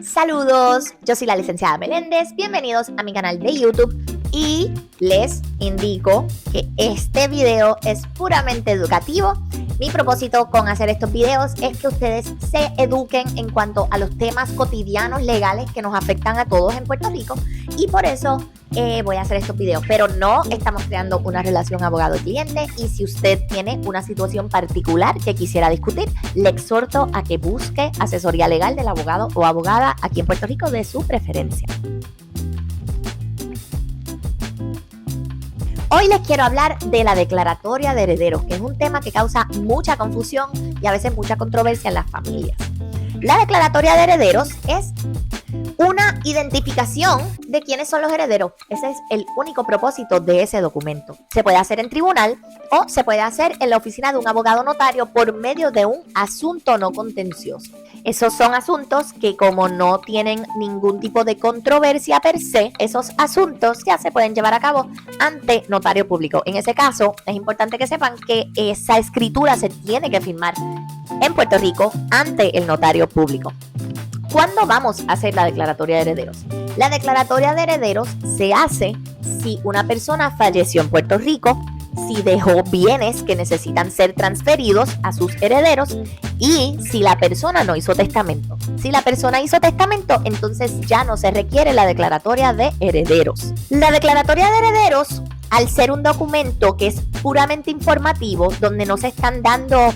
Saludos, yo soy la licenciada Meléndez, bienvenidos a mi canal de YouTube y les indico que este video es puramente educativo. Mi propósito con hacer estos videos es que ustedes se eduquen en cuanto a los temas cotidianos legales que nos afectan a todos en Puerto Rico y por eso voy a hacer estos videos, pero no estamos creando una relación abogado-cliente y si usted tiene una situación particular que quisiera discutir, le exhorto a que busque asesoría legal del abogado o abogada aquí en Puerto Rico de su preferencia. Hoy les quiero hablar de la declaratoria de herederos, que es un tema que causa mucha confusión y a veces mucha controversia en las familias. La declaratoria de herederos es una identificación de quiénes son los herederos. Ese es el único propósito de ese documento. Se puede hacer en tribunal o se puede hacer en la oficina de un abogado notario por medio de un asunto no contencioso. Esos son asuntos que como no tienen ningún tipo de controversia per se, esos asuntos ya se pueden llevar a cabo ante notario público. En ese caso, es importante que sepan que esa escritura se tiene que firmar en Puerto Rico ante el notario público. ¿Cuándo vamos a hacer la declaratoria de herederos? La declaratoria de herederos se hace si una persona falleció en Puerto Rico, si dejó bienes que necesitan ser transferidos a sus herederos y si la persona no hizo testamento. Si la persona hizo testamento, entonces ya no se requiere la declaratoria de herederos. La declaratoria de herederos, al ser un documento que es puramente informativo, donde no se están dando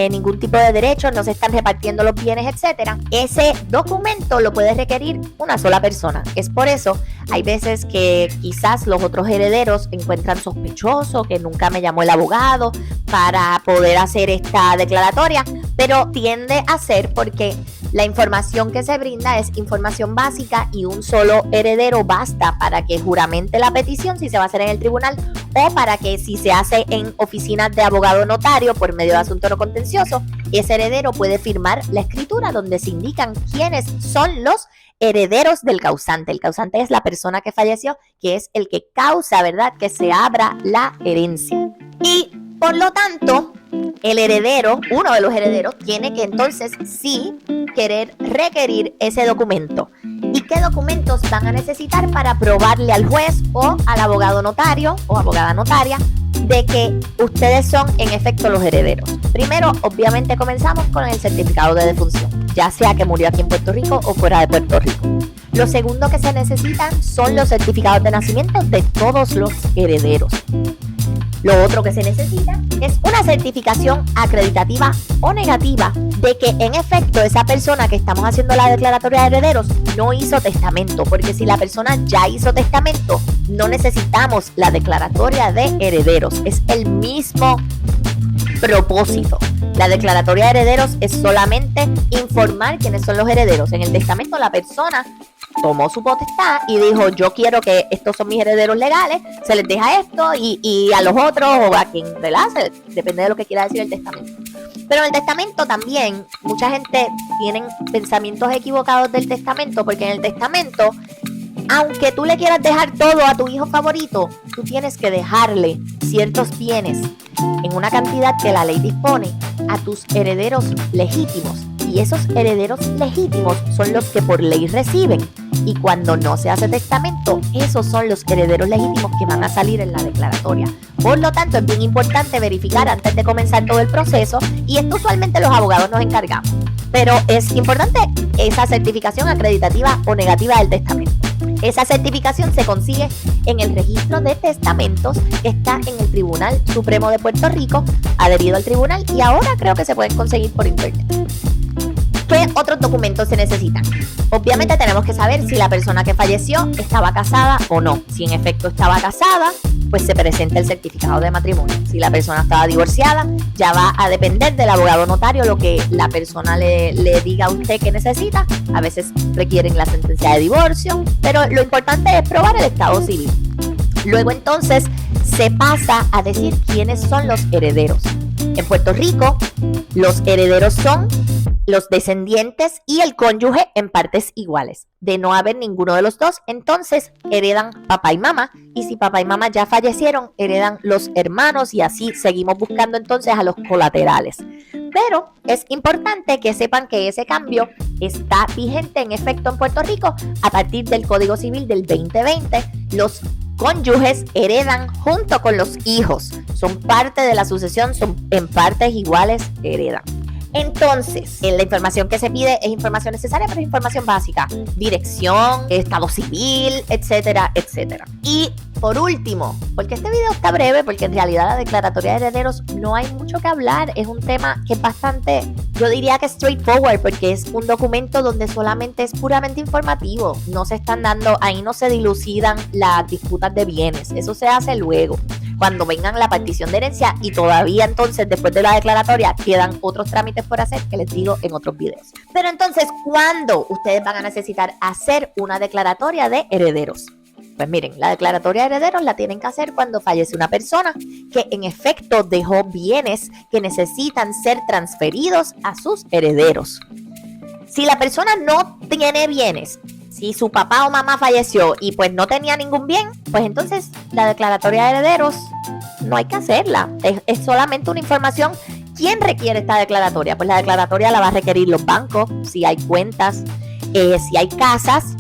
ningún tipo de derechos, no se están repartiendo los bienes, etcétera, ese documento lo puede requerir una sola persona. Es por eso, hay veces que quizás los otros herederos encuentran sospechoso que nunca me llamó el abogado para poder hacer esta declaratoria, pero tiende a ser porque la información que se brinda es información básica y un solo heredero basta para que juramente la petición si se va a hacer en el tribunal o para que si se hace en oficinas de abogado notario por medio de asunto no contencioso, ese heredero puede firmar la escritura donde se indican quiénes son los herederos del causante. El causante es la persona que falleció, que es el que causa, ¿verdad?, que se abra la herencia. Y por lo tanto, el heredero, uno de los herederos, tiene que entonces sí querer requerir ese documento. ¿Y qué documentos van a necesitar para probarle al juez o al abogado notario o abogada notaria de que ustedes son en efecto los herederos? Primero, obviamente comenzamos con el certificado de defunción, ya sea que murió aquí en Puerto Rico o fuera de Puerto Rico. Lo segundo que se necesitan son los certificados de nacimiento de todos los herederos. Lo otro que se necesita es una certificación acreditativa o negativa de que en efecto esa persona que estamos haciendo la declaratoria de herederos no hizo testamento, porque si la persona ya hizo testamento no necesitamos la declaratoria de herederos, es el mismo propósito. La declaratoria de herederos es solamente informar quiénes son los herederos. En el testamento la persona tomó su potestad y dijo, yo quiero que estos son mis herederos legales, se les deja esto y a los otros o a quien, ¿verdad? Depende de lo que quiera decir el testamento. Pero en el testamento también, mucha gente tiene pensamientos equivocados del testamento, porque en el testamento, aunque tú le quieras dejar todo a tu hijo favorito, tú tienes que dejarle ciertos bienes en una cantidad que la ley dispone a tus herederos legítimos. Y esos herederos legítimos son los que por ley reciben. Y cuando no se hace testamento, esos son los herederos legítimos que van a salir en la declaratoria. Por lo tanto, es bien importante verificar antes de comenzar todo el proceso, y esto usualmente los abogados nos encargamos. Pero es importante esa certificación acreditativa o negativa del testamento. Esa certificación se consigue en el registro de testamentos que está en el Tribunal Supremo de Puerto Rico, adherido al tribunal, y ahora creo que se pueden conseguir por internet. ¿Qué otros documentos se necesitan? Obviamente tenemos que saber si la persona que falleció estaba casada o no. Si en efecto estaba casada, pues se presenta el certificado de matrimonio. Si la persona estaba divorciada, ya va a depender del abogado notario lo que la persona le diga a usted que necesita. A veces requieren la sentencia de divorcio, pero lo importante es probar el estado civil. Luego entonces se pasa a decir quiénes son los herederos. En Puerto Rico, los herederos son los descendientes y el cónyuge en partes iguales. De no haber ninguno de los dos, entonces heredan papá y mamá, y si papá y mamá ya fallecieron, heredan los hermanos y así seguimos buscando entonces a los colaterales. Pero es importante que sepan que ese cambio está vigente en efecto en Puerto Rico a partir del Código Civil del 2020. Los cónyuges heredan junto con los hijos. Son parte de la sucesión, son en partes iguales, heredan. Entonces, la información que se pide es información necesaria, pero es información básica. Dirección, estado civil, etcétera, etcétera. Y por último, porque este video está breve, porque en realidad la declaratoria de herederos no hay mucho que hablar. Es un tema que es bastante, yo diría que straightforward, porque es un documento donde solamente es puramente informativo. No se están dando, ahí no se dilucidan las disputas de bienes. Eso se hace luego, cuando vengan la partición de herencia, y todavía entonces después de la declaratoria quedan otros trámites por hacer que les digo en otros videos. Pero entonces, ¿cuándo ustedes van a necesitar hacer una declaratoria de herederos? Pues miren, la declaratoria de herederos la tienen que hacer cuando fallece una persona que en efecto dejó bienes que necesitan ser transferidos a sus herederos. Si la persona no tiene bienes, si su papá o mamá falleció y pues no tenía ningún bien, pues entonces la declaratoria de herederos no hay que hacerla. Es solamente una información. ¿Quién requiere esta declaratoria? Pues la declaratoria la va a requerir los bancos, si hay cuentas, si hay casas,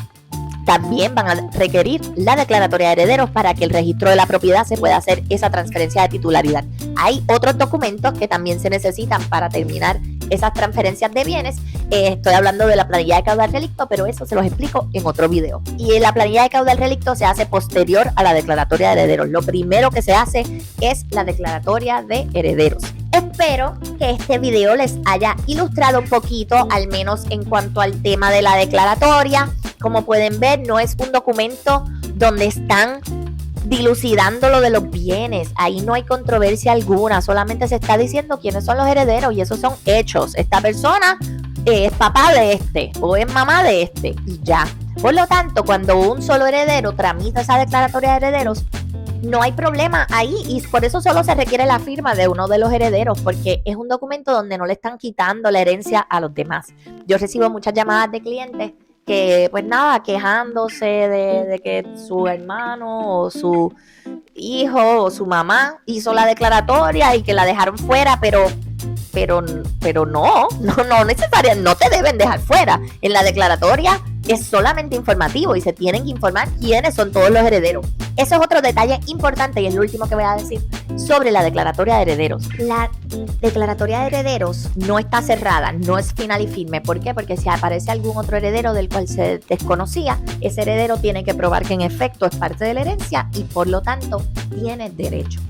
también van a requerir la declaratoria de herederos para que el registro de la propiedad se pueda hacer esa transferencia de titularidad. Hay otros documentos que también se necesitan para terminar esas transferencias de bienes. Estoy hablando de la planilla de caudal relicto, pero eso se los explico en otro video. Y la planilla de caudal relicto se hace posterior a la declaratoria de herederos. Lo primero que se hace es la declaratoria de herederos. Espero que este video les haya ilustrado un poquito, al menos en cuanto al tema de la declaratoria. Como pueden ver, no es un documento donde están dilucidando lo de los bienes. Ahí no hay controversia alguna, solamente se está diciendo quiénes son los herederos y esos son hechos. Esta persona es papá de este o es mamá de este y ya. Por lo tanto, cuando un solo heredero tramita esa declaratoria de herederos, no hay problema ahí, y por eso solo se requiere la firma de uno de los herederos, porque es un documento donde no le están quitando la herencia a los demás. Yo recibo muchas llamadas de clientes que pues nada, quejándose de que su hermano o su hijo o su mamá hizo la declaratoria y que la dejaron fuera, pero no necesariamente, no te deben dejar fuera. En la declaratoria es solamente informativo y se tienen que informar quiénes son todos los herederos. Eso es otro detalle importante y es lo último que voy a decir sobre la declaratoria de herederos. La declaratoria de herederos no está cerrada, no es final y firme. ¿Por qué? Porque si aparece algún otro heredero del cual se desconocía, ese heredero tiene que probar que en efecto es parte de la herencia y por lo tanto tiene derecho.